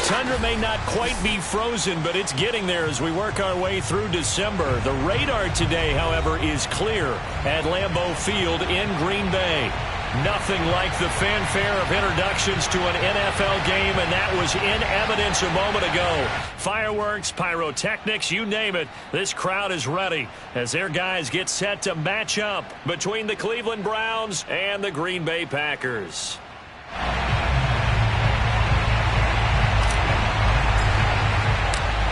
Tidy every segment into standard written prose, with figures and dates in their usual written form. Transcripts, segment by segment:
tundra may not quite be frozen, but it's getting there as we work our way through December. The radar today, however, is clear at Lambeau Field in Green Bay. Nothing like the fanfare of introductions to an NFL game, and that was in evidence a moment ago. Fireworks, pyrotechnics, you name it. This crowd is ready as their guys get set to match up between the Cleveland Browns and the Green Bay Packers.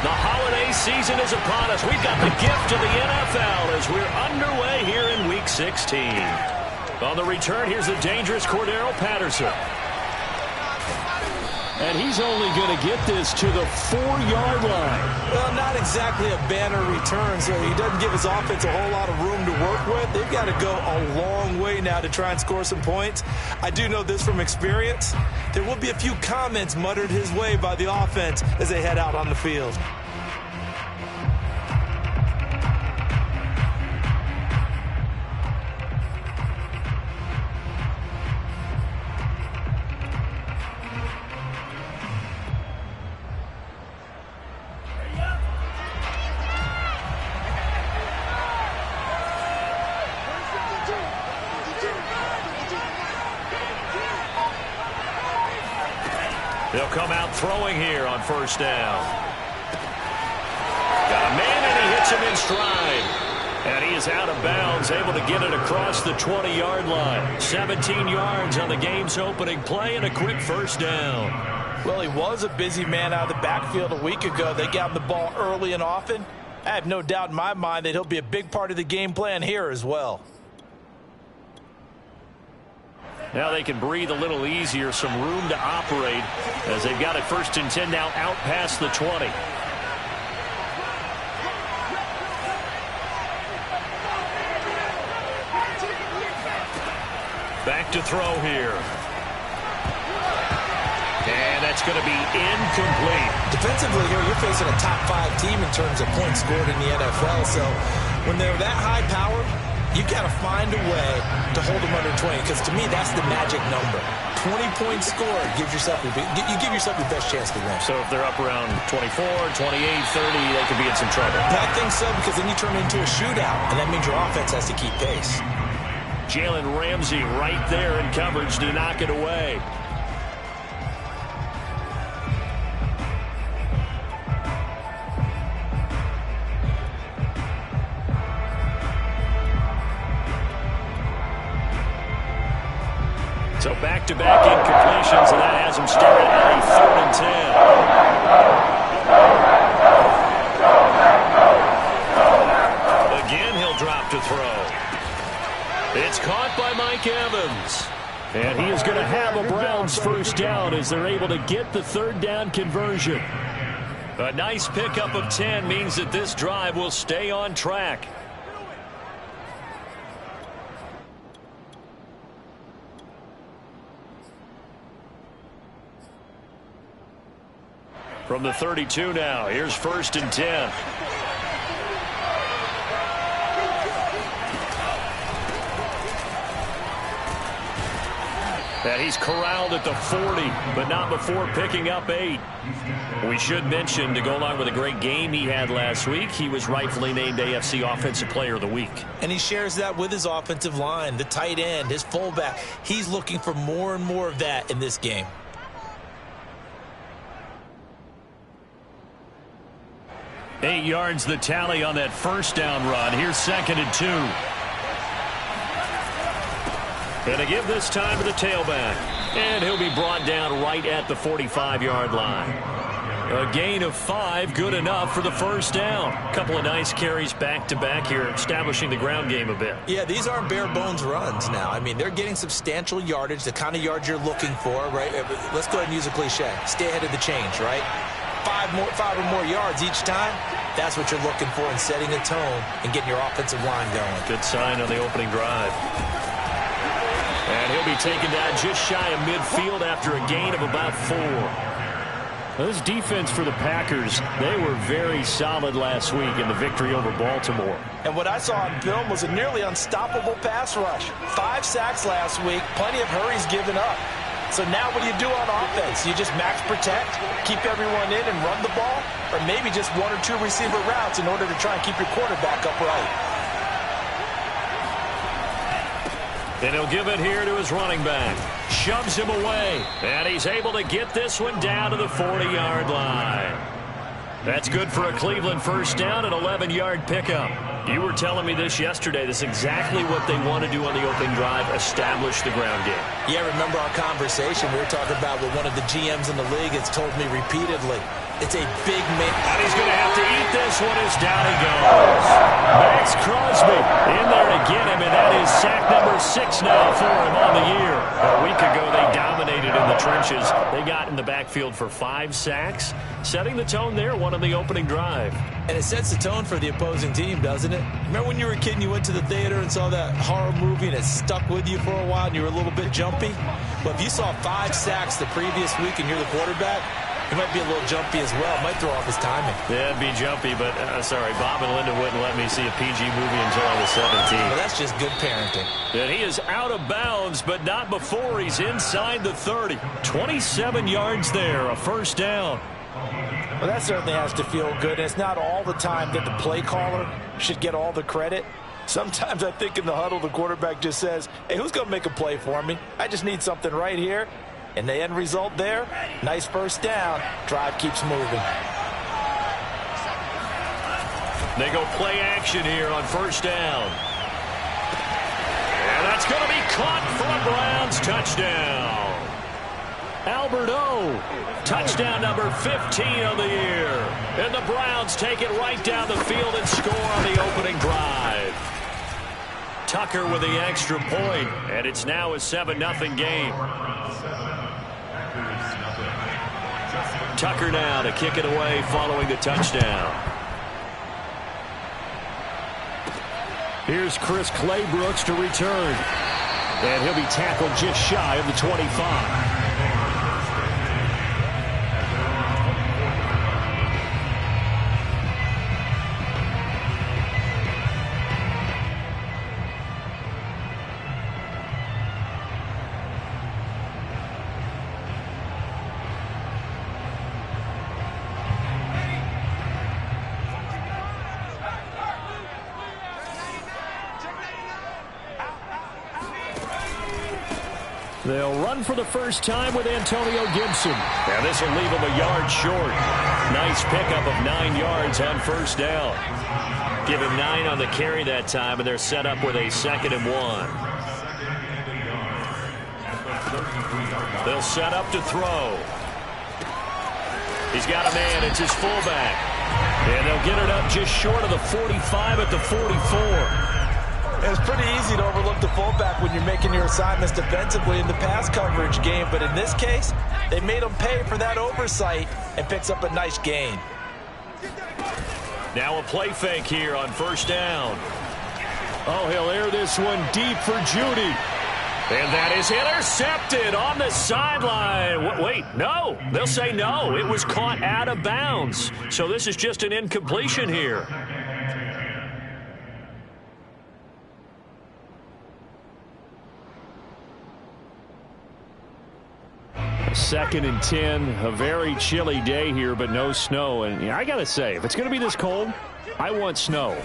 The holiday season is upon us. We've got the gift of the NFL as we're underway here in Week 16. On the return, here's the dangerous Cordero Patterson. And he's only going to get this to the 4-yard line. Well, not exactly a banner return, so he doesn't give his offense a whole lot of room to work with. They've got to go a long way now to try and score some points. I do know this from experience. There will be a few comments muttered his way by the offense as they head out on the field. They'll come out throwing here on first down. Got a man, and he hits him in stride. And he is out of bounds, able to get it across the 20-yard line. 17 yards on the game's opening play and a quick first down. Well, he was a busy man out of the backfield a week ago. They got him the ball early and often. I have no doubt in my mind that he'll be a big part of the game plan here as well. Now they can breathe a little easier, some room to operate as they've got it 1st and 10 now out past the 20. Back to throw here. And that's going to be incomplete. Defensively here, you're facing a top 5 team in terms of points scored in the NFL. So when they're that high powered, you've got to find a way to hold them under 20, because to me, that's the magic number. 20 points scored, you give yourself your best chance to win. So if they're up around 24, 28, 30, they could be in some trouble. I think so, because then you turn it into a shootout, and that means your offense has to keep pace. Jalen Ramsey right there in coverage to knock it away. So back-to-back incompletions, and that has him staring at a 3rd and 10. Again, he'll drop to throw. It's caught by Mike Evans. And he is going to have a Browns first down as they're able to get the 3rd down conversion. A nice pickup of 10 means that this drive will stay on track. From the 32 now, here's 1st and 10. And he's corralled at the 40, but not before picking up 8. We should mention, to go along with a great game he had last week, he was rightfully named AFC Offensive Player of the Week. And he shares that with his offensive line, the tight end, his fullback. He's looking for more and more of that in this game. Eight yards the tally on that first down run. Here's 2nd and 2. And to give this time to the tailback. And he'll be brought down right at the 45-yard line. A gain of 5, good enough for the first down. A couple of nice carries back-to-back here, establishing the ground game a bit. Yeah, these aren't bare-bones runs now. I mean, they're getting substantial yardage, the kind of yards you're looking for, right? Let's go ahead and use a cliche. Stay ahead of the change, right? 5 or more yards each time. That's what you're looking for in setting a tone and getting your offensive line going. Good sign on the opening drive. And he'll be taken down just shy of midfield after a gain of about 4. Well, this defense for the Packers, they were very solid last week in the victory over Baltimore. And what I saw on film was a nearly unstoppable pass rush. 5 sacks last week, plenty of hurries given up. So now what do you do on offense? You just max protect, keep everyone in and run the ball, or maybe just one or two receiver routes in order to try and keep your quarterback upright. And he'll give it here to his running back. Shoves him away. And he's able to get this one down to the 40-yard line. That's good for a Cleveland first down, an 11-yard pickup. You were telling me this yesterday. This is exactly what they want to do on the opening drive, establish the ground game. Yeah, remember our conversation? We were talking about what one of the GMs in the league has told me repeatedly. It's a big man. And he's going to have to eat this one as down he goes. Max Crosby in there to get him, and that is sack number 6 now for him on the year. A week ago, they dominated in the trenches. They got in the backfield for 5 sacks, setting the tone there, one on the opening drive. And it sets the tone for the opposing team, doesn't it? Remember when you were a kid and you went to the theater and saw that horror movie and it stuck with you for a while and you were a little bit jumpy? But if you saw 5 sacks the previous week and you're the quarterback, he might be a little jumpy as well. Might throw off his timing. Yeah, it'd be jumpy, but sorry, Bob and Linda wouldn't let me see a PG movie until I was 17. Well, that's just good parenting. And he is out of bounds, but not before he's inside the 30. 27 yards there, a first down. Well, that certainly has to feel good. It's not all the time that the play caller should get all the credit. Sometimes I think in the huddle, the quarterback just says, hey, who's going to make a play for me? I just need something right here. And the end result there, nice first down. Drive keeps moving. They go play action here on first down. And that's going to be caught for a Browns touchdown. Albert O, touchdown number 15 of the year. And the Browns take it right down the field and score on the opening drive. Tucker with the extra point, and it's now a 7-0 game. Tucker now to kick it away following the touchdown. Here's Chris Claybrooks to return. And he'll be tackled just shy of the 25. They'll run for the first time with Antonio Gibson. Now this will leave him a yard short. Nice pickup of 9 yards on first down. Give him 9 on the carry that time, and they're set up with a 2nd and 1. They'll set up to throw. He's got a man. It's his fullback. And they'll get it up just short of the 45 at the 44. It's pretty easy to overlook the fullback when you're making your assignments defensively in the pass coverage game. But in this case, they made him pay for that oversight and picks up a nice gain. Now a play fake here on first down. Oh, he'll air this one deep for Judy. And that is intercepted on the sideline. Wait, no. They'll say no. It was caught out of bounds. So this is just an incompletion here. 2nd and 10, a very chilly day here, but no snow. And I got to say, if it's going to be this cold, I want snow.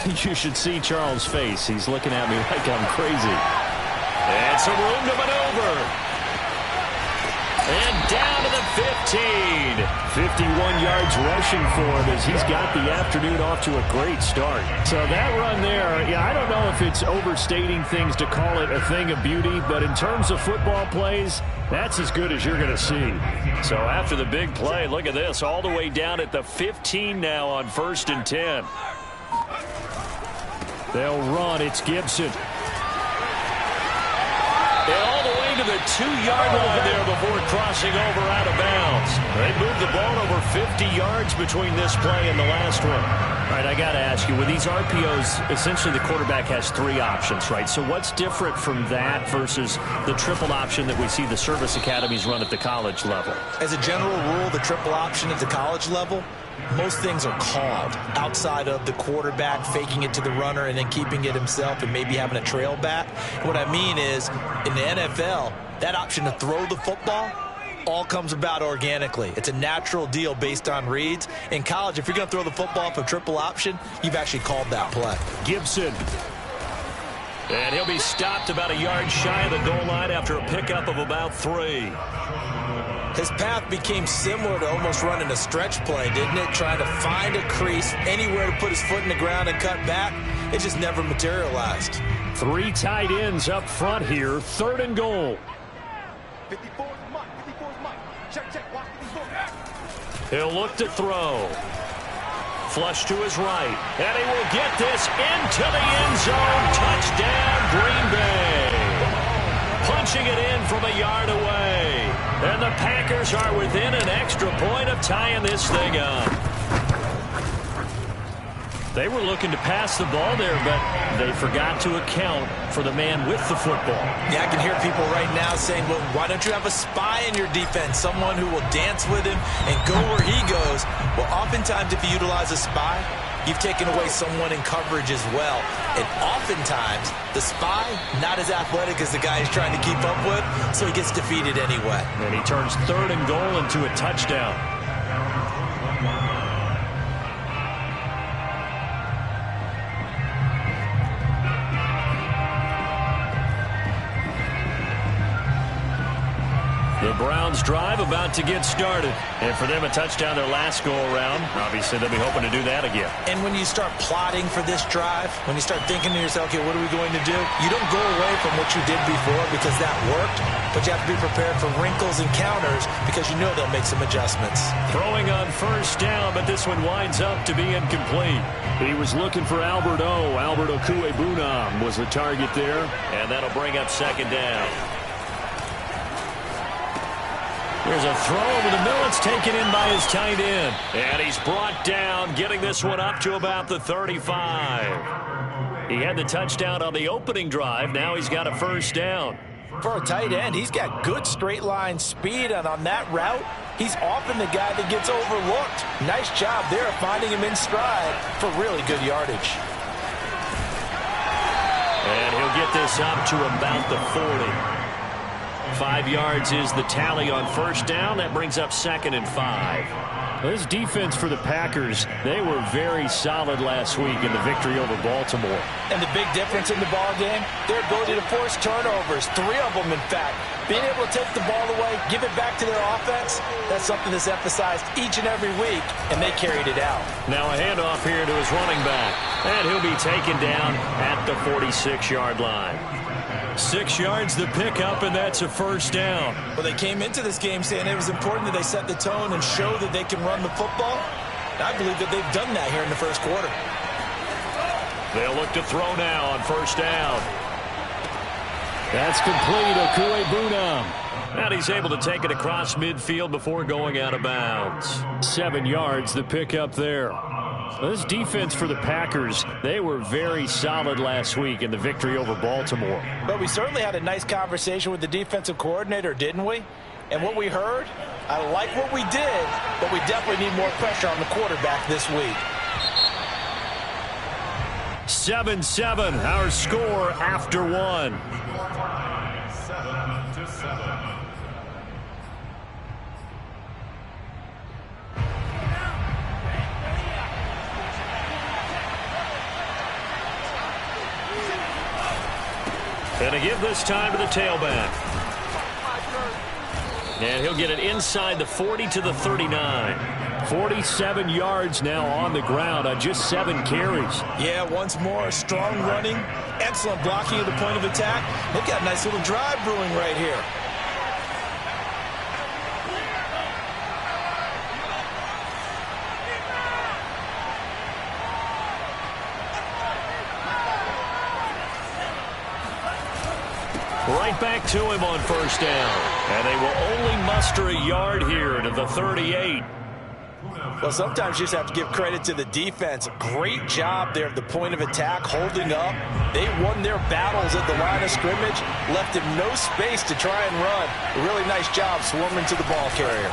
You should see Charles' face. He's looking at me like I'm crazy. And some room to maneuver. And down to the 15. 51 yards rushing for him as he's got the afternoon off to a great start. So that run there, yeah, I don't know if it's overstating things to call it a thing of beauty, but in terms of football plays, that's as good as you're going to see. So after the big play, look at this, all the way down at the 15 now on 1st and 10. They'll run. It's Gibson. And all the way to the 2-yard line there before crossing over out of bounds. They moved the ball over 50 yards between this play and the last one. All right, I got to ask you, with these RPOs, essentially the quarterback has 3 options, right? So what's different from that versus the triple option that we see the service academies run at the college level? As a general rule, the triple option at the college level, most things are called outside of the quarterback faking it to the runner and then keeping it himself and maybe having a trail back. What I mean is, in the NFL, that option to throw the football all comes about organically. It's a natural deal based on reads. In college, if you're going to throw the football off a triple option, you've actually called that play. Gibson. And he'll be stopped about a yard shy of the goal line after a pickup of about 3. His path became similar to almost running a stretch play, didn't it? Trying to find a crease, anywhere to put his foot in the ground and cut back. It just never materialized. 3 tight ends up front here. 3rd and goal. 54's Mike. 54's Mike. Check. Watch 54. He'll look to throw. Flush to his right. And he will get this into the end zone. Touchdown, Green Bay. Punching it in from a yard away. And the Packers are within an extra point of tying this thing up. They were looking to pass the ball there, but they forgot to account for the man with the football. Yeah, I can hear people right now saying, well, why don't you have a spy in your defense, someone who will dance with him and go where he goes? Well, oftentimes if you utilize a spy, you've taken away someone in coverage as well. And oftentimes, the spy, not as athletic as the guy he's trying to keep up with, so he gets defeated anyway. And he turns 3rd and goal into a touchdown. The Browns drive about to get started. And for them, a touchdown their last go-around. Obviously, they'll be hoping to do that again. And when you start plotting for this drive, when you start thinking to yourself, okay, what are we going to do? You don't go away from what you did before because that worked, but you have to be prepared for wrinkles and counters because you know they'll make some adjustments. Throwing on 1st down, but this one winds up to be incomplete. He was looking for Albert O. Albert Okwuegbunam was the target there, and that'll bring up 2nd down. There's a throw over the middle. It's taken in by his tight end. And he's brought down, getting this one up to about the 35. He had the touchdown on the opening drive. Now he's got a 1st down. For a tight end, he's got good straight line speed, and on that route, he's often the guy that gets overlooked. Nice job there of finding him in stride for really good yardage. And he'll get this up to about the 40. 5 yards is the tally on 1st down. That brings up 2nd and 5. This defense for the Packers, they were very solid last week in the victory over Baltimore. And the big difference in the ball game, their ability to force turnovers, 3 of them in fact. Being able to take the ball away, give it back to their offense, that's something that's emphasized each and every week, and they carried it out. Now a handoff here to his running back, and he'll be taken down at the 46-yard line. 6 yards the pickup, and that's a 1st down. Well, they came into this game saying it was important that they set the tone and show that they can run the football. And I believe that they've done that here in the 1st quarter. They'll look to throw now on 1st down. That's complete. Okwuegbunam. And he's able to take it across midfield before going out of bounds. 7 yards the pickup there. This defense for the Packers, they were very solid last week in the victory over Baltimore. But we certainly had a nice conversation with the defensive coordinator, didn't we? And what we heard, I like what we did, but we definitely need more pressure on the quarterback this week. 7-7, our score after 1. 7-7. And to give this time to the tailback. And he'll get it inside the 40 to the 39. 47 yards now on the ground on just 7 carries. Yeah, once more, strong running, excellent blocking at the point of attack. They've got a nice little drive brewing right here. Right back to him on 1st down. And they will only muster a yard here to the 38. Well, sometimes you just have to give credit to the defense. Great job there at the point of attack, holding up. They won their battles at the line of scrimmage, left him no space to try and run. A really nice job swarming to the ball carrier.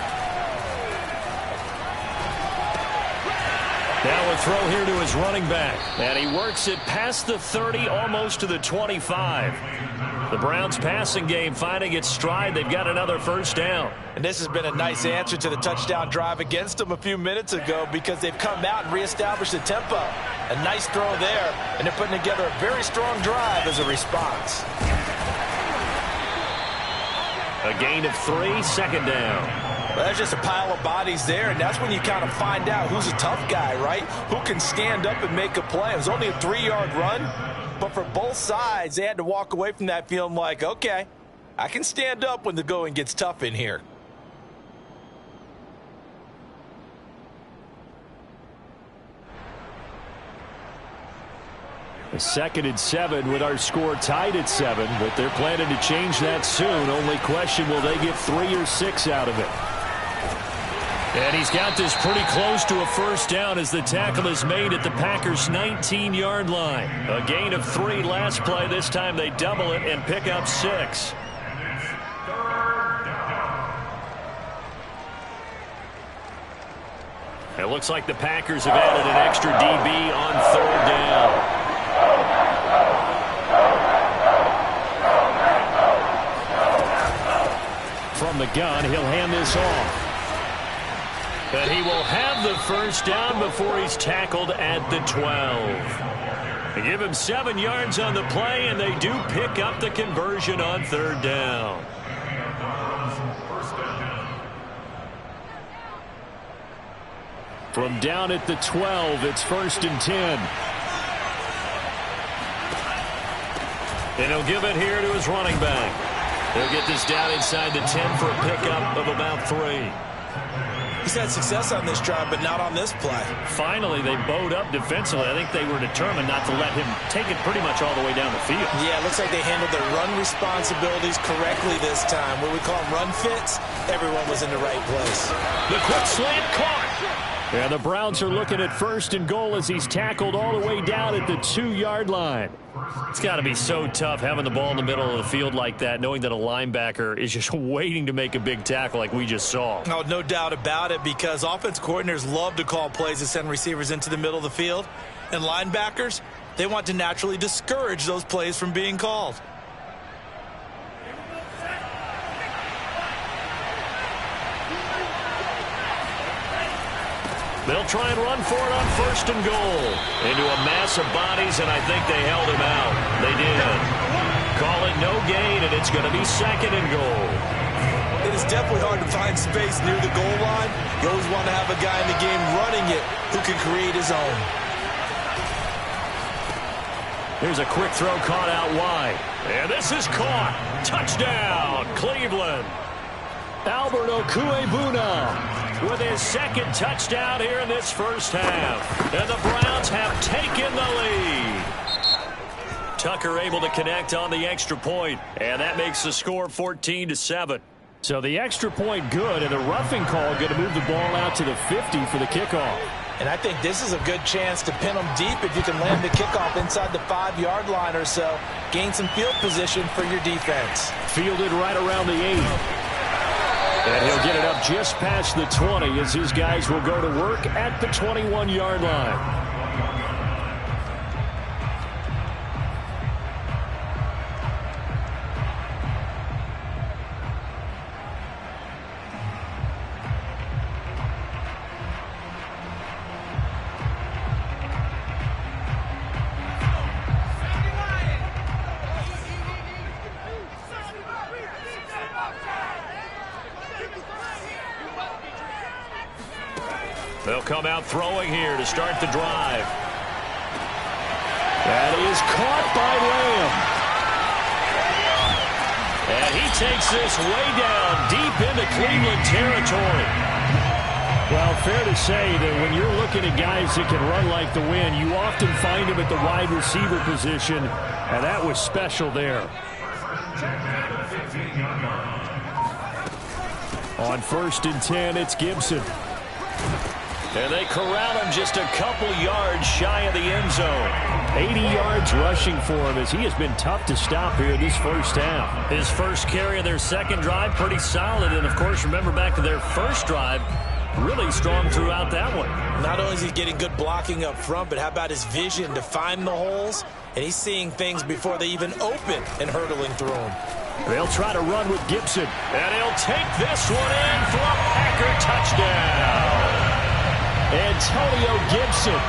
Now a throw here to his running back. And he works it past the 30, almost to the 25. The Browns passing game finding its stride. They've got another first down. And this has been a nice answer to the touchdown drive against them a few minutes ago because they've come out and reestablished the tempo. A nice throw there, and they're putting together a very strong drive as a response. A gain of 3, second down. Well, there's just a pile of bodies there, and that's when you kind of find out who's a tough guy, right? Who can stand up and make a play. It was only a 3-yard run, but for both sides, they had to walk away from that feeling like, okay, I can stand up when the going gets tough in here. A 2nd and 7 with our score tied at 7, but they're planning to change that soon. Only question, will they get 3 or 6 out of it? And he's got this pretty close to a first down as the tackle is made at the Packers' 19-yard line. A gain of 3 last play. This time they double it and pick up 6. It looks like the Packers have added an extra DB on 3rd down. From the gun, he'll hand this off. But he will have the first down before he's tackled at the 12. They give him 7 yards on the play, and they do pick up the conversion on 3rd down. From down at the 12, it's 1st and 10. And he'll give it here to his running back. He'll get this down inside the 10 for a pickup of about 3. He's had success on this drive, but not on this play. Finally, they bowed up defensively. I think they were determined not to let him take it pretty much all the way down the field. Yeah, it looks like they handled their run responsibilities correctly this time. What we call them run fits, everyone was in the right place. The quick slant caught. And the Browns are looking at 1st and goal as he's tackled all the way down at the 2-yard line. It's got to be so tough having the ball in the middle of the field like that, knowing that a linebacker is just waiting to make a big tackle like we just saw. Oh, no doubt about it, because offense coordinators love to call plays to send receivers into the middle of the field. And linebackers, they want to naturally discourage those plays from being called. They'll try and run for it on 1st and goal. Into a mass of bodies, and I think they held him out. They did. Call it no gain, and it's going to be 2nd and goal. It is definitely hard to find space near the goal line. You always want to have a guy in the game running it who can create his own. Here's a quick throw caught out wide. And this is caught. Touchdown, Cleveland. Albert Okwuegbuna with his 2nd touchdown here in this first half. And the Browns have taken the lead. Tucker able to connect on the extra point, and that makes the score 14-7. So the extra point good, and the roughing call going to move the ball out to the 50 for the kickoff. And I think this is a good chance to pin them deep if you can land the kickoff inside the 5-yard line or so. Gain some field position for your defense. Fielded right around the 8. And he'll get it up just past the 20 as his guys will go to work at the 21-yard line. They'll come out throwing here to start the drive. That is caught by Lamb. And he takes this way down deep into Cleveland territory. Well, fair to say that when you're looking at guys that can run like the wind, you often find them at the wide receiver position, and that was special there. On 1st and 10, it's Gibson. And they corral him just a couple yards shy of the end zone. 80 yards rushing for him as he has been tough to stop here this first half. His first carry of their second drive, pretty solid. And, of course, remember back to their first drive, really strong throughout that one. Not only is he getting good blocking up front, but how about his vision to find the holes? And he's seeing things before they even open and hurdling through them. They'll try to run with Gibson. And he'll take this one in for a Packer touchdown. Antonio Gibson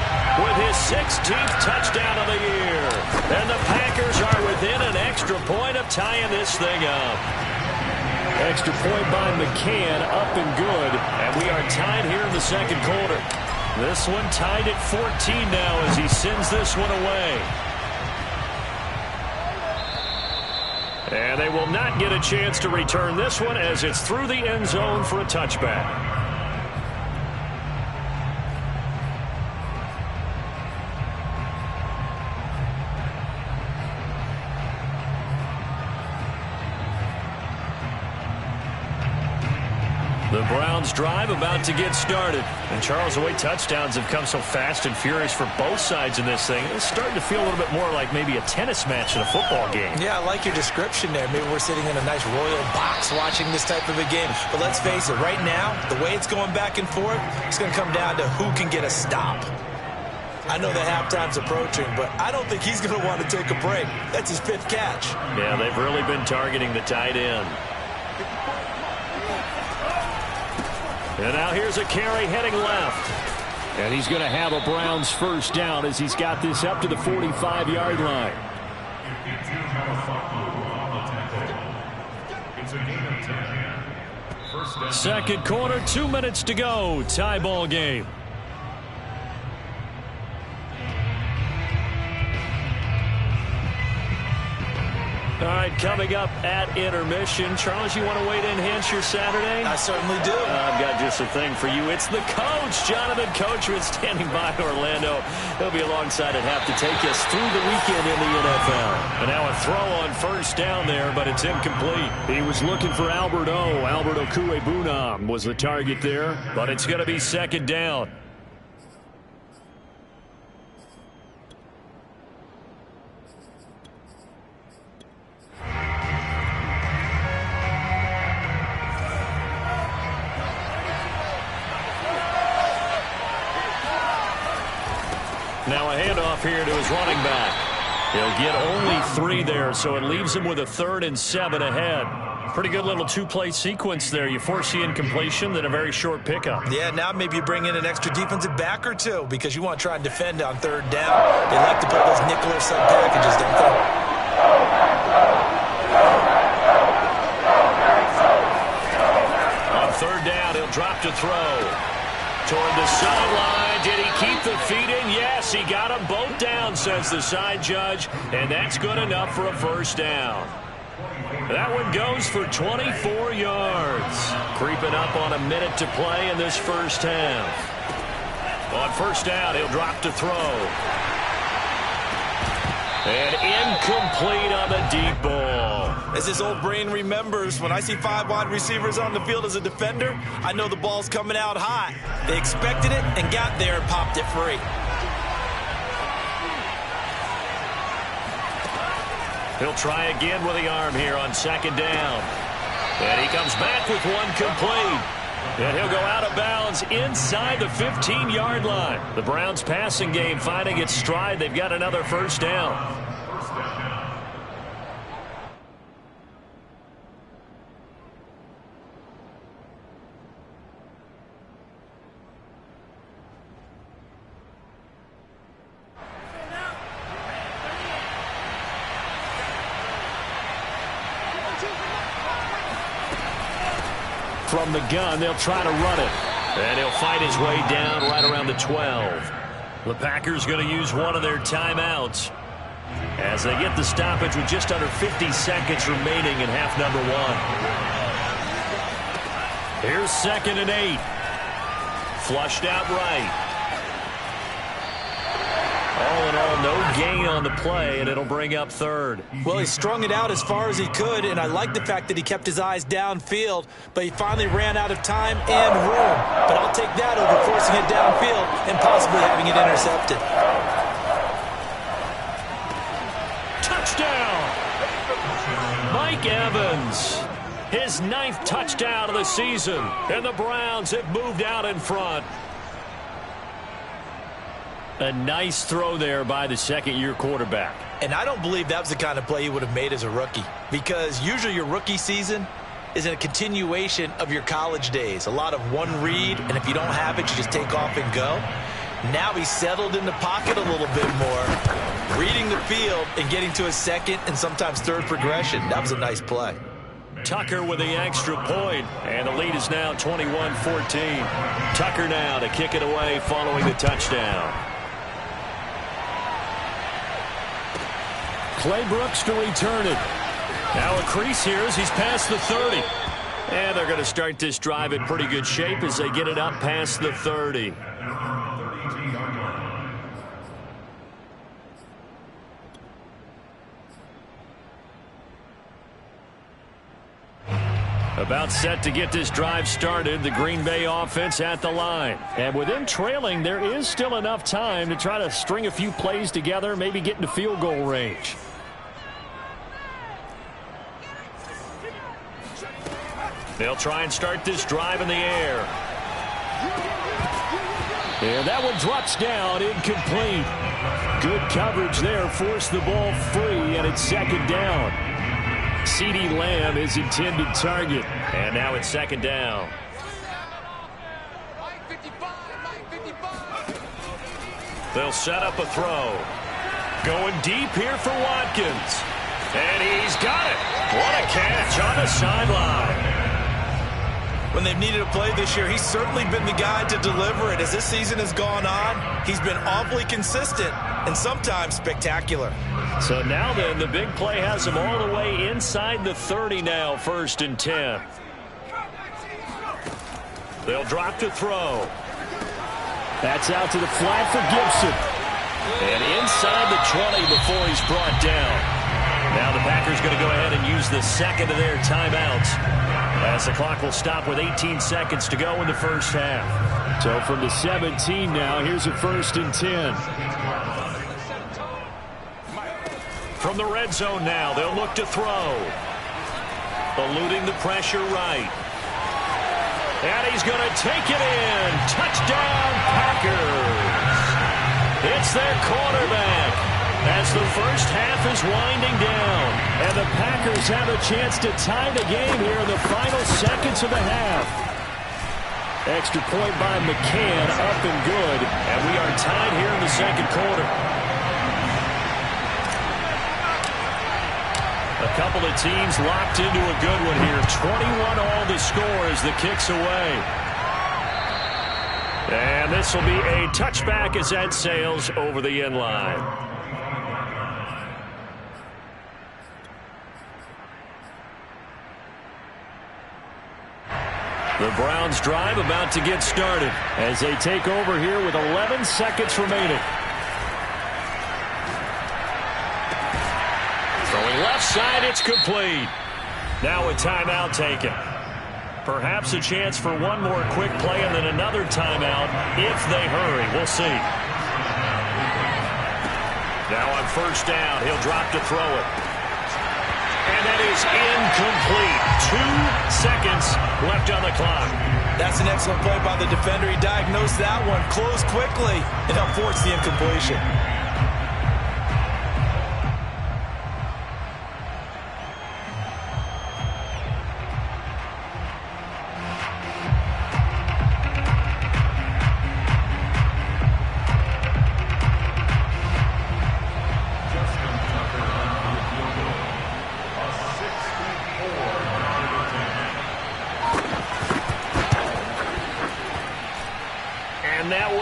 with his 16th touchdown of the year. And the Packers are within an extra point of tying this thing up. Extra point by McCann, up and good. And we are tied here in the second quarter. This one tied at 14 now as he sends this one away. And they will not get a chance to return this one as it's through the end zone for a touchback. The Browns drive about to get started. And Charles, the way touchdowns have come so fast and furious for both sides in this thing, it's starting to feel a little bit more like maybe a tennis match in a football game. Yeah, I like your description there. Maybe we're sitting in a nice royal box watching this type of a game. But let's face it, right now, the way it's going back and forth, it's going to come down to who can get a stop. I know the halftime's approaching, but I don't think he's going to want to take a break. That's his 5th catch. Yeah, they've really been targeting the tight end. And now here's a carry heading left. And he's going to have a Browns first down as he's got this up to the 45-yard line. Second quarter, 2 minutes to go. Tie ball game. All right, coming up at intermission. Charles, you want to wait to enhance your Saturday? I certainly do. I've got just a thing for you. It's the coach, Jonathan Coachman, standing by Orlando. He'll be alongside at half to take us through the weekend in the NFL. And now a throw on first down there, but it's incomplete. He was looking for Albert O. Albert Okwuegbunam was the target there, but it's going to be second down. Now a handoff here to his running back. He'll get only 3 there, so it leaves him with a 3rd and 7 ahead. Pretty good little 2-play sequence there. You force the incompletion, then a very short pickup. Yeah, now maybe you bring in an extra defensive back or 2 because you want to try and defend on 3rd down. They like to put those nickel or sub packages, don't they? On 3rd down, he'll drop to throw. Toward the sideline. Did he keep the feet in? Yes, he got them both down, says the side judge. And that's good enough for a first down. That one goes for 24 yards. Creeping up on a minute to play in this first half. On first down, he'll drop to throw. And incomplete on the deep ball. As his old brain remembers, when I see 5 wide receivers on the field as a defender, I know the ball's coming out hot. They expected it and got there and popped it free. He'll try again with the arm here on second down. And he comes back with one complete. And he'll go out of bounds inside the 15-yard line. The Browns passing game finding its stride. They've got another first down. From the gun, they'll try to run it. And he'll fight his way down right around the 12. The Packers going to use one of their timeouts as they get the stoppage with just under 50 seconds remaining in half number 1. Here's 2nd and 8. Flushed out right. All in all, no gain on the play, and it'll bring up 3rd. Well, he strung it out as far as he could, and I like the fact that he kept his eyes downfield, but he finally ran out of time and room. But I'll take that over forcing it downfield and possibly having it intercepted. Touchdown! Mike Evans. His 9th touchdown of the season. And the Browns have moved out in front. A nice throw there by the second-year quarterback. And I don't believe that was the kind of play he would have made as a rookie, because usually your rookie season is a continuation of your college days. A lot of one read, and if you don't have it, you just take off and go. Now he's settled in the pocket a little bit more, reading the field and getting to his second and sometimes third progression. That was a nice play. Tucker with the extra point, and the lead is now 21-14. Tucker now to kick it away following the touchdown. Clay Brooks to return it. Now a crease here as he's past the 30. And they're going to start this drive in pretty good shape as they get it up past the 30. About set to get this drive started. The Green Bay offense at the line. And with them trailing, there is still enough time to try to string a few plays together, maybe get into field goal range. They'll try and start this drive in the air. And that one drops down, incomplete. Good coverage there, forced the ball free, and it's second down. CeeDee Lamb is intended target. And now it's second down. They'll set up a throw. Going deep here for Watkins. And he's got it. What a catch on the sideline. When they've needed a play this year, he's certainly been the guy to deliver it. As this season has gone on, he's been awfully consistent and sometimes spectacular. So now then, the big play has him all the way inside the 30 now, 1st and 10. They'll drop to throw. That's out to the flat for Gibson. And inside the 20 before he's brought down. Now the Packers going to go ahead and use the second of their timeouts, as the clock will stop with 18 seconds to go in the first half. So from the 17 now, here's a 1st and 10. From the red zone now, they'll look to throw. Eluding the pressure right. And he's going to take it in. Touchdown, Packers. It's their quarterback. As the first half is winding down, and the Packers have a chance to tie the game here in the final seconds of the half. Extra point by McCann, up and good, and we are tied here in the second quarter. A couple of teams locked into a good one here. 21 all the score as the kick's away. And this will be a touchback as that sails over the end line. The Browns drive about to get started as they take over here with 11 seconds remaining. Throwing left side, it's complete. Now a timeout taken. Perhaps a chance for one more quick play and then another timeout if they hurry. We'll see. Now on first down, he'll drop to throw it. And that is incomplete. 2 seconds left on the clock. That's an excellent play by the defender. He diagnosed that one, closed quickly, and helped force the incompletion.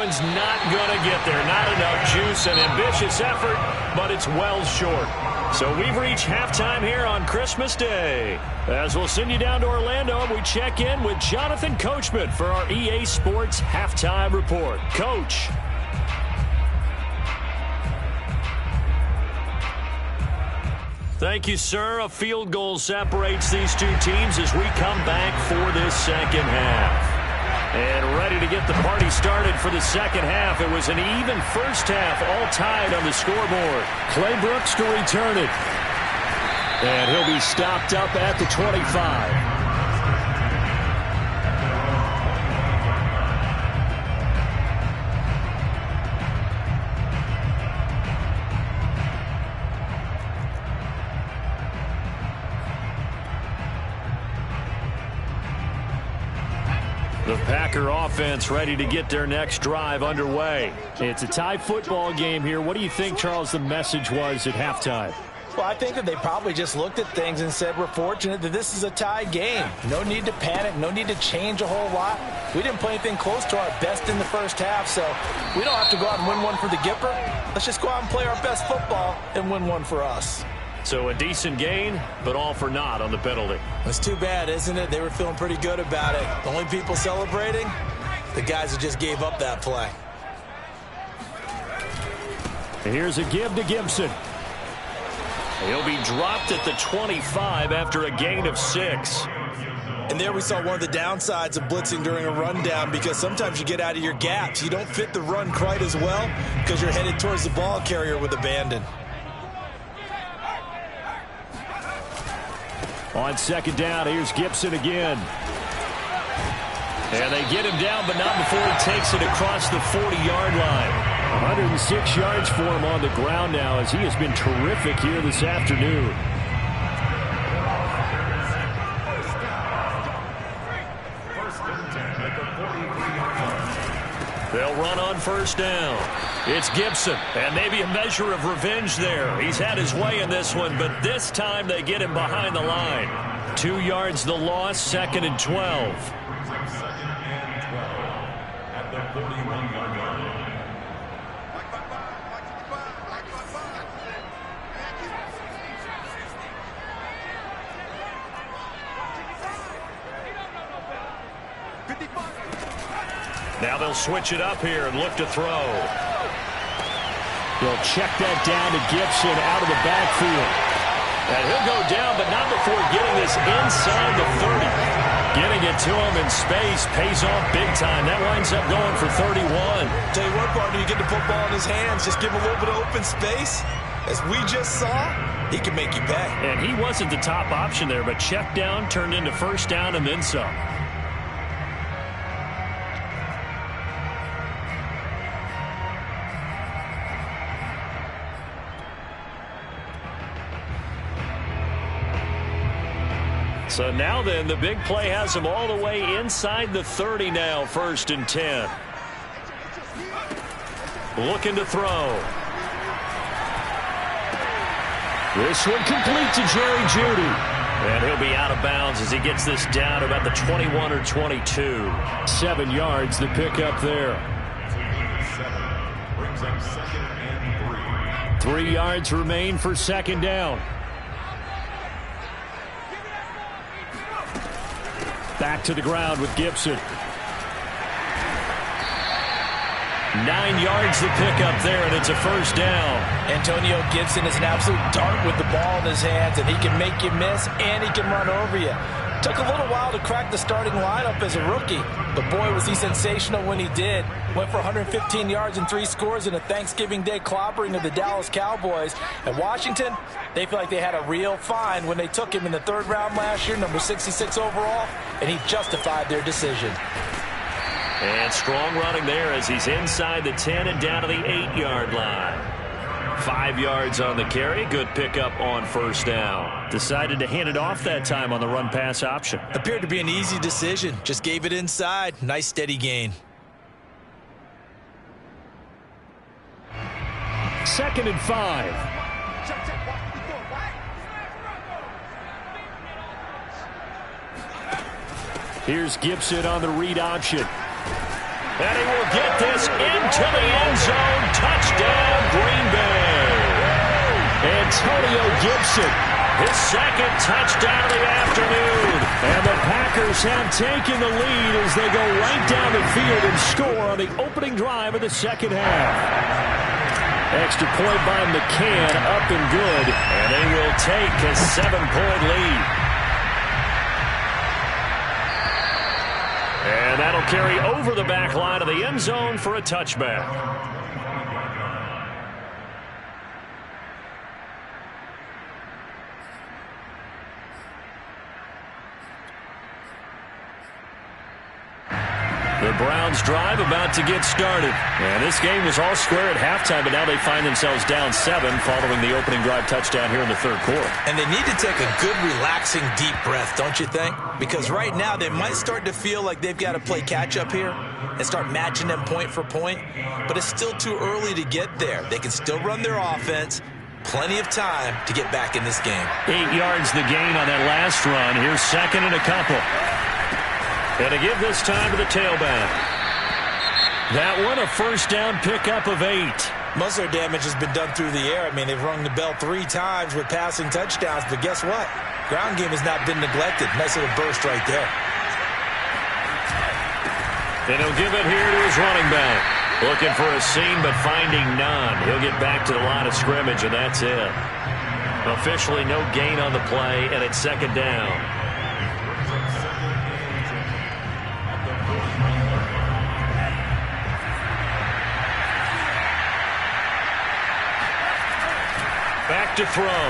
Not going to get there. Not enough juice. An ambitious effort, but it's well short. So we've reached halftime here on Christmas Day. As we'll send you down to Orlando, we check in with Jonathan Coachman for our EA Sports Halftime Report. Coach. Thank you, sir. A field goal separates these two teams as we come back for this second half. And ready to get the party started for the second half. It was an even first half, all tied on the scoreboard. Clay Brooks to return it. And he'll be stopped up at the 25. Packer offense ready to get their next drive underway. It's a tie football game here. What do you think, Charles, the message was at halftime? Well, I think that they probably just looked at things and said, we're fortunate that this is a tie game. No need to panic. No need to change a whole lot. We didn't play anything close to our best in the first half, so we don't have to go out and win one for the Gipper. Let's just go out and play our best football and win one for us. So a decent gain, but all for naught on the penalty. It's too bad, isn't it? They were feeling pretty good about it. The only people celebrating, the guys who just gave up that play. Here's a give to Gibson. He'll be dropped at the 25 after a gain of 6. And there we saw one of the downsides of blitzing during a rundown, because sometimes you get out of your gaps. You don't fit the run quite as well because you're headed towards the ball carrier with abandon. On second down, here's Gibson again. And they get him down, but not before he takes it across the 40-yard line. 106 yards for him on the ground now, as he has been terrific here this afternoon. They'll run on first down. It's Gibson, and maybe a measure of revenge there. He's had his way in this one, but this time they get him behind the line. 2 yards the loss, 2nd and 12. Now they'll switch it up here and look to throw. They'll check that down to Gibson out of the backfield. And he'll go down, but not before getting this inside the 30. Getting it to him in space pays off big time. That winds up going for 31. Tell you what, partner, you get the football in his hands, just give him a little bit of open space. As we just saw, he can make you pay. And he wasn't the top option there, but check down turned into first down and then some. So now then, the big play has him all the way inside the 30 now, 1st and 10. Looking to throw. This one complete to Jerry Jeudy. And he'll be out of bounds as he gets this down about the 21 or 22. 7 yards, the pickup there. 3 yards remain for 2nd down. Back to the ground with Gibson. 9 yards the pickup there, and it's a first down. Antonio Gibson is an absolute dart with the ball in his hands, and he can make you miss, and he can run over you. Took a little while to crack the starting lineup as a rookie, but boy, was he sensational when he did. Went for 115 yards and 3 scores in a Thanksgiving Day clobbering of the Dallas Cowboys. And Washington, they feel like they had a real find when they took him in the 3rd round last year, number 66 overall, and he justified their decision. And strong running there as he's inside the 10 and down to the 8-yard line. 5 yards on the carry. Good pickup on first down. Decided to hand it off that time on the run-pass option. Appeared to be an easy decision. Just gave it inside. Nice steady gain. 2nd and 5. Here's Gibson on the read option. And he will get this into the end zone. Touchdown, Green Bay. Antonio Gibson, his 2nd touchdown of the afternoon. And the Packers have taken the lead as they go right down the field and score on the opening drive of the 2nd half. Extra point by McCann, up and good. And they will take a 7-point lead. And that'll carry over the back line of the end zone for a touchback. The Browns Browns drive about to get started. And this game was all square at halftime, but now they find themselves down 7 following the opening drive touchdown here in the third quarter. And they need to take a good, relaxing, deep breath, don't you think? Because right now they might start to feel like they've got to play catch-up here and start matching them point for point. But it's still too early to get there. They can still run their offense. Plenty of time to get back in this game. 8 yards the gain on that last run. Here's second and a couple. And to give this time to the tailback. That one, a first down pickup of 8. Most of their damage has been done through the air. I mean, they've rung the bell 3 times with passing touchdowns, but guess what? Ground game has not been neglected. Nice little burst right there. And he'll give it here to his running back. Looking for a seam, but finding none. He'll get back to the line of scrimmage, and that's it. Officially no gain on the play, and it's second down. Back to throw.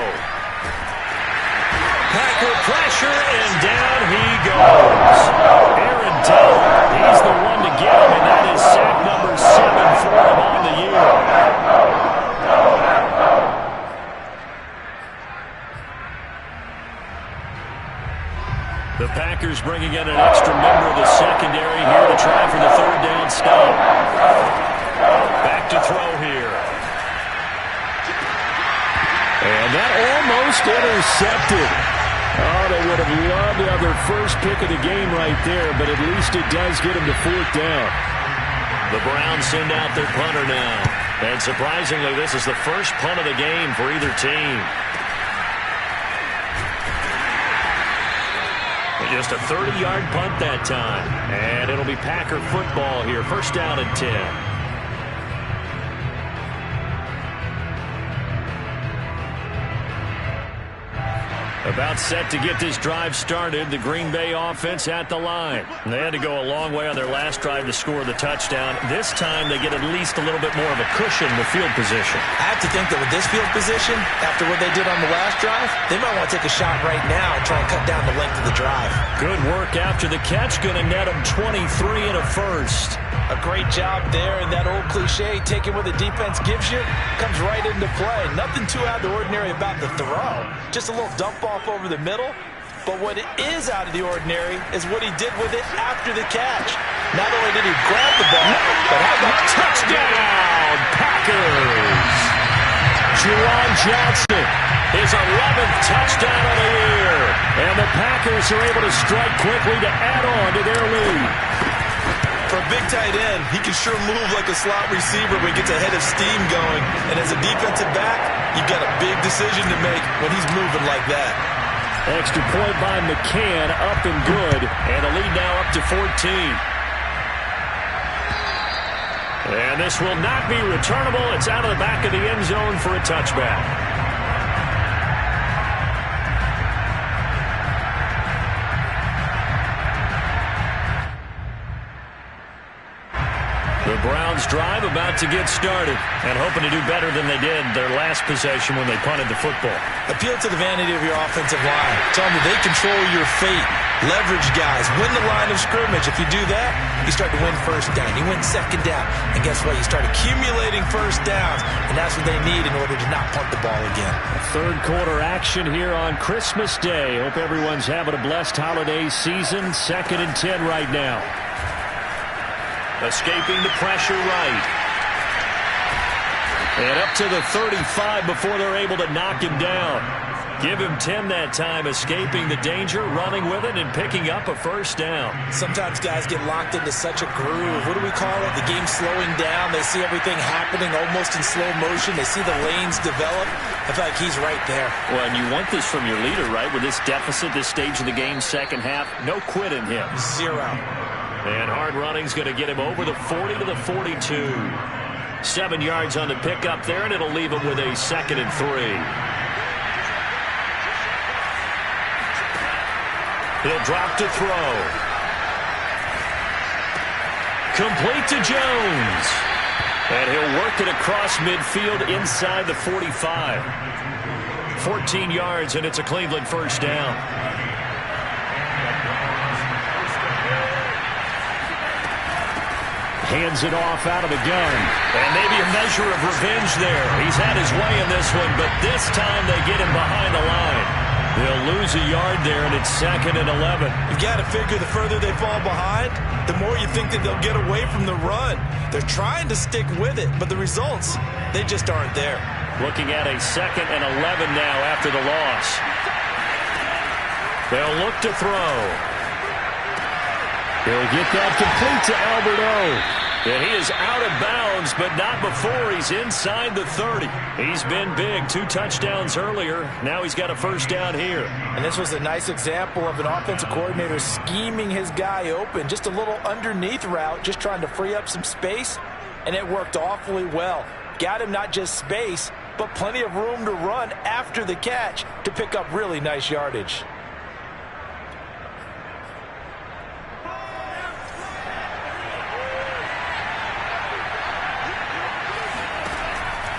Packer pressure, and down he goes. Aaron Donald, he's the one to get him, and that is sack number 7 for him on the year. The Packers bringing in an extra member of the secondary here to try for the third down stop. Back to throw here. And that almost intercepted. Oh, they would have loved to have their first pick of the game right there, but at least it does get them to fourth down. The Browns send out their punter now. And surprisingly, this is the first punt of the game for either team. Just a 30-yard punt that time. And it'll be Packer football here. First down and 10. About set to get this drive started. The Green Bay offense at the line. They had to go a long way on their last drive to score the touchdown. This time they get at least a little bit more of a cushion with field position. I have to think that with this field position, after what they did on the last drive, they might want to take a shot right now and try and cut down the length of the drive. Good work after the catch. Going to net them 23 and a first. A great job there, and that old cliche, taking what the defense gives you, comes right into play. Nothing too out of the ordinary about the throw. Just a little dump off over the middle. But what it is out of the ordinary is what he did with it after the catch. Not only did he grab the ball, but how about touchdown, Packers! Juwan Johnson, his 11th touchdown of the year. And the Packers are able to strike quickly to add on to their lead. For a big tight end, he can sure move like a slot receiver when he gets a head of steam going. And as a defensive back, you've got a big decision to make when he's moving like that. Extra point by McCann, up and good. And the lead now up to 14. And this will not be returnable. It's out of the back of the end zone for a touchback. The Browns drive about to get started and hoping to do better than they did their last possession when they punted the football. Appeal to the vanity of your offensive line. Tell them that they control your fate. Leverage guys. Win the line of scrimmage. If you do that, you start to win first down. You win second down. And guess what? You start accumulating first downs. And that's what they need in order to not punt the ball again. Third quarter action here on Christmas Day. Hope everyone's having a blessed holiday season. 2nd and 10 right now. Escaping the pressure right. And up to the 35 before they're able to knock him down. Give him 10 that time, escaping the danger, running with it, and picking up a first down. Sometimes guys get locked into such a groove. What do we call it? The game's slowing down. They see everything happening almost in slow motion. They see the lanes develop. I feel like he's right there. Well, and you want this from your leader, right? With this deficit, this stage of the game, second half, no quit in him. 0. And hard running's going to get him over the 40 to the 42. 7 yards on the pickup there, and it'll leave him with a 2nd and 3. He'll drop to throw. Complete to Jones. And he'll work it across midfield inside the 45. 14 yards, and it's a Cleveland first down. Hands it off out of the gun. And maybe a measure of revenge there. He's had his way in this one, but this time they get him behind the line. They'll lose a yard there, and it's 2nd and 11. You've got to figure the further they fall behind, the more you think that they'll get away from the run. They're trying to stick with it, but the results, they just aren't there. Looking at a 2nd and 11 now after the loss. They'll look to throw. He'll get that complete to Albert O. And he is out of bounds, but not before he's inside the 30. He's been big. 2 touchdowns earlier. Now he's got a first down here. And this was a nice example of an offensive coordinator scheming his guy open. Just a little underneath route, just trying to free up some space, and it worked awfully well. Got him not just space, but plenty of room to run after the catch to pick up really nice yardage.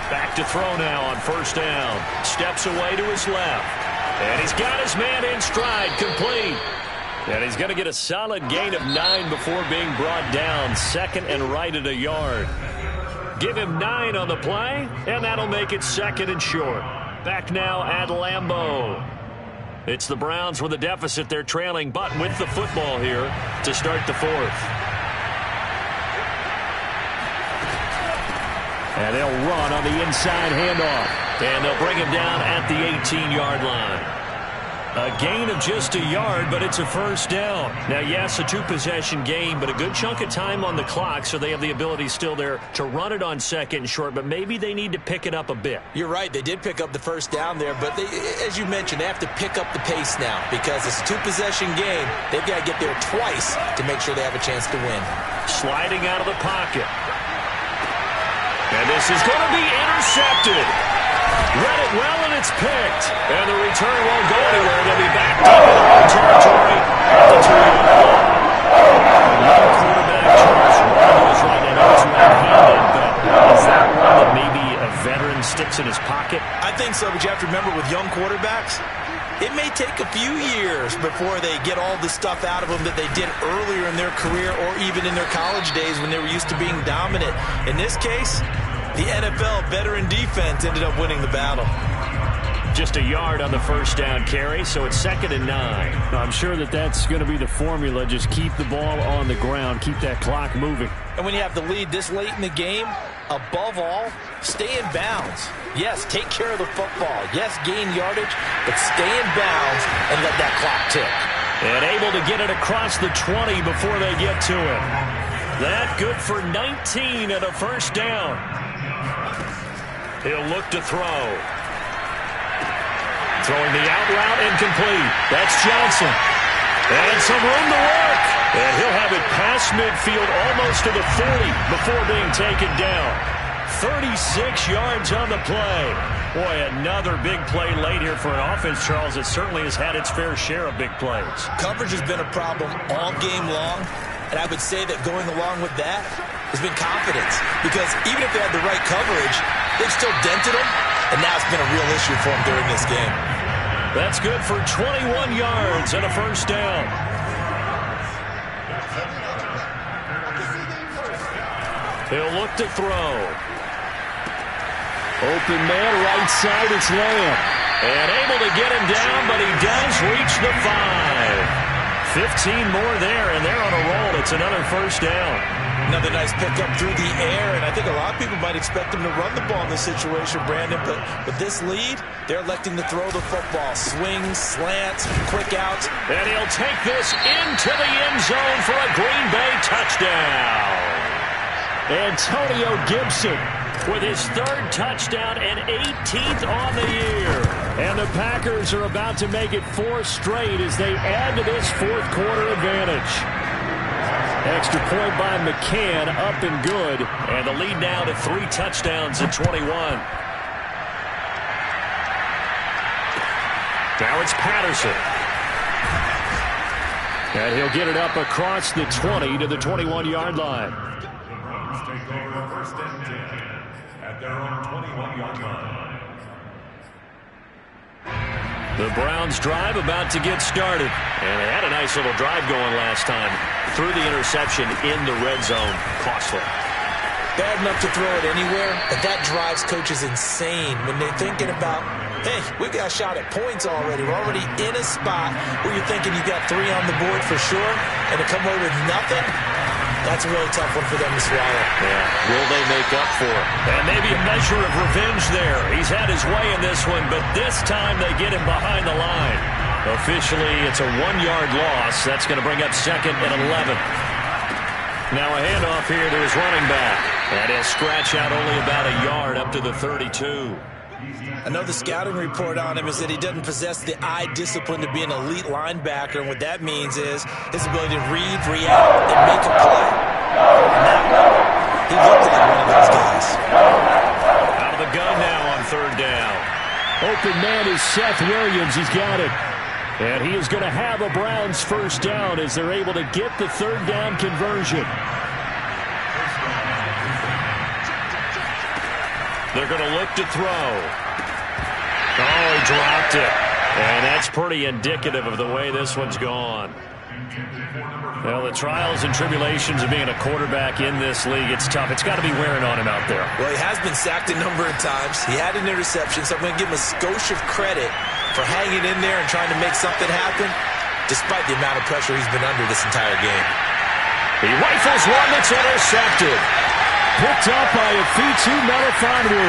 Back to throw now on first down. Steps away to his left. And he's got his man in stride, complete. And he's going to get a solid gain of 9 before being brought down. 2nd and right at a yard. Give him 9 on the play, and that'll make it 2nd and short. Back now at Lambeau. It's the Browns with a deficit. They're trailing, but with the football here to start the 4th. And they'll run on the inside handoff. And they'll bring him down at the 18-yard line. A gain of just a yard, but it's a first down. Now, yes, a 2-possession game, but a good chunk of time on the clock, so they have the ability still there to run it on 2nd and short, but maybe they need to pick it up a bit. You're right. They did pick up the first down there, but they, as you mentioned, they have to pick up the pace now because it's a 2-possession game. They've got to get there twice to make sure they have a chance to win. Sliding out of the pocket. And this is going to be intercepted. Read it well, and it's picked. And the return won't go anywhere. They'll be back deep in the territory at the 2-yard line. Another quarterback, Charles Ronaldo, is right now. It's right-handed, but is that one that maybe a veteran sticks in his pocket? I think so, but you have to remember with young quarterbacks, it may take a few years before they get all the stuff out of them that they did earlier in their career or even in their college days when they were used to being dominant. In this case, the NFL veteran defense ended up winning the battle. Just a yard on the first down carry, so it's 2nd and 9. I'm sure that's going to be the formula. Just keep the ball on the ground, keep that clock moving. And when you have the lead this late in the game, above all, stay in bounds. Yes, take care of the football. Yes, gain yardage, but stay in bounds and let that clock tick. And able to get it across the 20 before they get to it. That good for 19 and a first down. He'll look to throw. Throwing the out route incomplete. That's Johnson. And some room to work. And he'll have it past midfield almost to the 40 before being taken down. 36 yards on the play. Boy, another big play late here for an offense, Charles, that certainly has had its fair share of big plays. Coverage has been a problem all game long. And I would say that going along with that has been confidence. Because even if they had the right coverage, they've still dented them. And now it's been a real issue for them during this game. That's good for 21 yards and a first down. He'll look to throw. Open man, right side, it's Lamb. And able to get him down, but he does reach the 5. 15 more there, and they're on a roll. It's another first down. Another nice pickup through the air, and I think a lot of people might expect him to run the ball in this situation, Brandon, but with this lead, they're electing to throw the football. Swings, slants, quick outs. And he'll take this into the end zone for a Green Bay touchdown. Antonio Gibson with his 3rd touchdown and 18th on the year. And the Packers are about to make it 4 straight as they add to this 4th quarter advantage. Extra point by McCann, up and good. And the lead now to 3 touchdowns at 21. Now it's Patterson. And he'll get it up across the 20 to the 21-yard line. Take over first and 10 at their own 21-yard line. The Browns drive about to get started. And they had a nice little drive going last time. Threw the interception in the red zone. Costly. Bad enough to throw it anywhere, but that drives coaches insane when they're thinking about, hey, we got a shot at points already. We're already in a spot where you're thinking you got 3 on the board for sure, and to come away with nothing, that's a really tough one for them to swallow. Yeah, will they make up for it? And maybe a measure of revenge there. He's had his way in this one, but this time they get him behind the line. Officially, it's a 1-yard loss. That's going to bring up 2nd and 11. Now a handoff here to his running back. And he'll scratch out only about a yard up to the 32. Another scouting report on him is that he doesn't possess the eye discipline to be an elite linebacker. And what that means is his ability to read, react, and make a play. He looked like one of those guys. Out of the gun now on 3rd down. Open man is Seth Williams. He's got it. And he is going to have a Browns 1st down as they're able to get the 3rd down conversion. They're going to look to throw. Oh, he dropped it. And that's pretty indicative of the way this one's gone. Well, the trials and tribulations of being a quarterback in this league, it's tough. It's got to be wearing on him out there. Well, he has been sacked a number of times. He had an interception, so I'm going to give him a skosh of credit for hanging in there and trying to make something happen, despite the amount of pressure he's been under this entire game. He rifles one that's intercepted. Picked up by Afitu Melifonwu.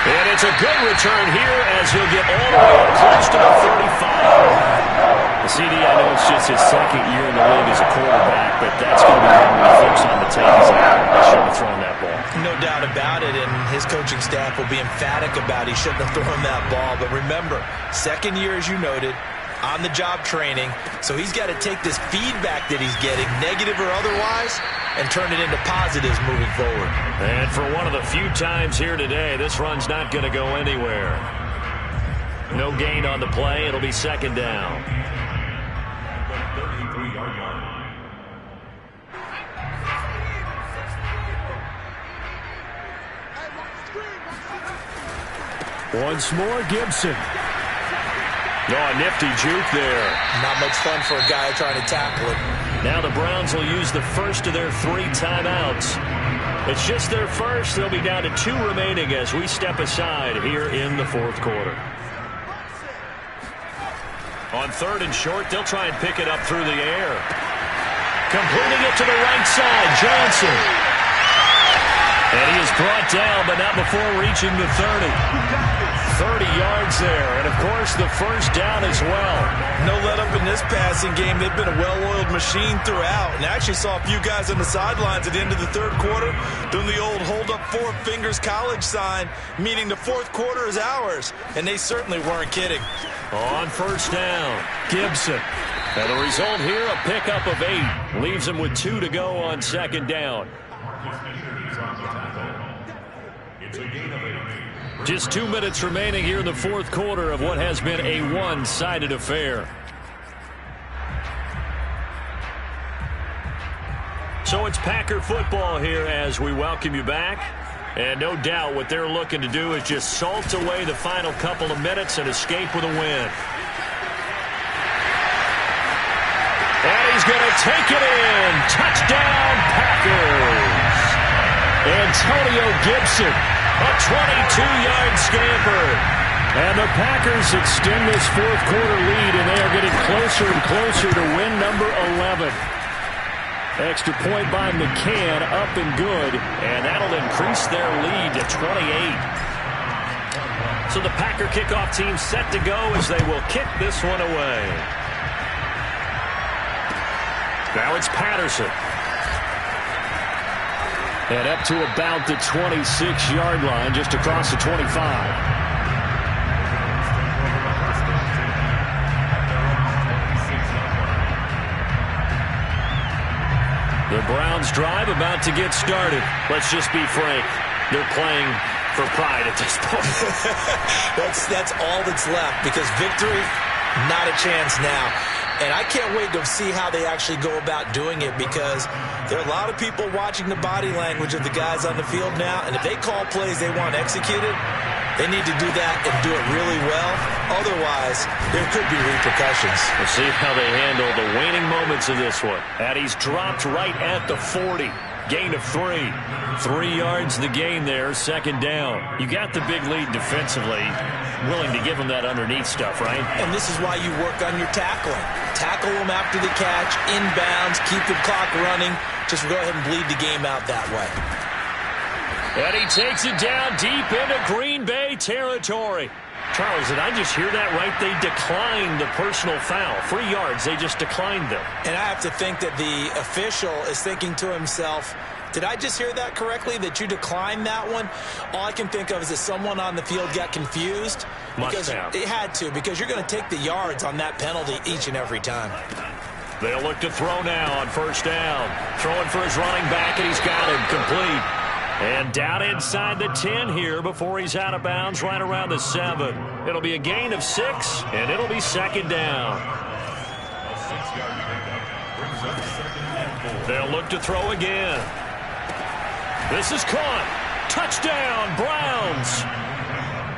And it's a good return here as he'll get all the way up close to the 35. The CD, I know it's just his 2nd year in the league as a quarterback, but that's going to be one where he flips on the tape. He's like, I shouldn't have thrown that ball. No doubt about it, and his coaching staff will be emphatic about he shouldn't have thrown that ball. But remember, 2nd year, as you noted, on-the-job training, so he's got to take this feedback that he's getting, negative or otherwise, and turn it into positives moving forward. And for one of the few times here today, this run's not going to go anywhere. No gain on the play. It'll be 2nd down. 33-yard line. Once more, Gibson. Oh, a nifty juke there. Not much fun for a guy trying to tackle it. Now the Browns will use the first of their 3 timeouts. It's just their first. They'll be down to 2 remaining as we step aside here in the 4th quarter. On 3rd and short, they'll try and pick it up through the air. Completing it to the right side, Johnson. And he is brought down, but not before reaching the 30. 30 yards there, and of course the 1st down as well. No let up in this passing game. They've been a well-oiled machine throughout, and I actually saw a few guys on the sidelines at the end of the 3rd quarter doing the old hold up 4 fingers college sign, meaning the 4th quarter is ours, and they certainly weren't kidding. On 1st down, Gibson. And the result here, a pickup of 8. Leaves him with 2 to go on 2nd down. It's a gain of 8. Just 2 minutes remaining here in the 4th quarter of what has been a one-sided affair. So it's Packer football here as we welcome you back. And no doubt what they're looking to do is just salt away the final couple of minutes and escape with a win. And he's going to take it in. Touchdown, Packers. Antonio Gibson. A 22-yard scamper. And the Packers extend this 4th quarter lead, and they are getting closer and closer to win number 11. Extra point by McCann, up and good, and that'll increase their lead to 28. So the Packer kickoff team set to go as they will kick this one away. Now it's Patterson. And up to about the 26-yard line, just across the 25. The Browns drive about to get started. Let's just be frank. They're playing for pride at this point. That's all that's left, because victory, not a chance now. And I can't wait to see how they actually go about doing it, because there are a lot of people watching the body language of the guys on the field now, and if they call plays they want executed, They need to do that and do it really well. Otherwise, there could be repercussions. We'll see how they handle the waning moments of this one. And he's dropped right at the 40. Gain of 3. 3 yards the gain there, second down. You got the big lead defensively. Willing to give them that underneath stuff, right? And this is why you work on your tackling. Tackle them after the catch, inbounds, keep the clock running. Just go ahead and bleed the game out that way. And he takes it down deep into Green Bay territory. Charles, did I just hear that right? They declined the personal foul. 3 yards, they just declined them. And I have to think that the official is thinking to himself, did I just hear that correctly, that you declined that one? All I can think of is that someone on the field got confused. Must have. It had to, because you're going to take the yards on that penalty each and every time. They'll look to throw now on first down. Throwing for his running back, and he's got him complete. And down inside the 10 here before he's out of bounds right around the 7. It'll be a gain of 6, and it'll be second down. They'll look to throw again. This is caught. Touchdown, Browns.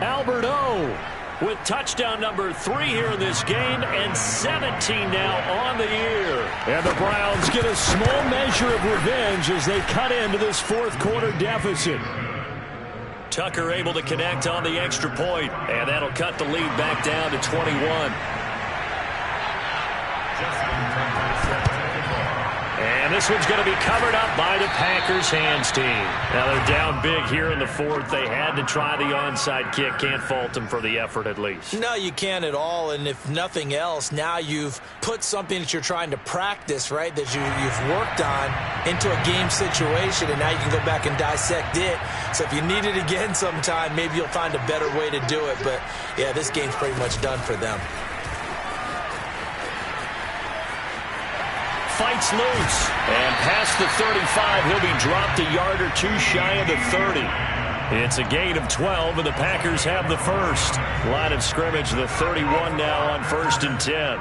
Albert O with touchdown number 3 here in this game, and 17 now on the year. And the Browns get a small measure of revenge as they cut into this fourth quarter deficit. Tucker able to connect on the extra point, and that'll cut the lead back down to 21. And this one's going to be covered up by the Packers hands team. Now they're down big here in the fourth. They had to try the onside kick. Can't fault them for the effort at least. No, you can't at all. And if nothing else, now you've put something that you're trying to practice, right, that you've worked on into a game situation, and now you can go back and dissect it. So if you need it again sometime, maybe you'll find a better way to do it. But, yeah, this game's pretty much done for them. Fights loose, and past the 35, he'll be dropped a yard or 2 shy of the 30. It's a gain of 12, and the Packers have the first. Line of scrimmage, the 31 now on 1st and 10.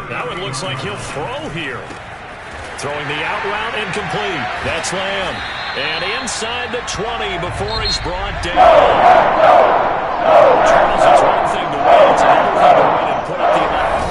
Now it looks like he'll throw here. Throwing the out route incomplete. That's Lamb. And inside the 20 before he's brought down.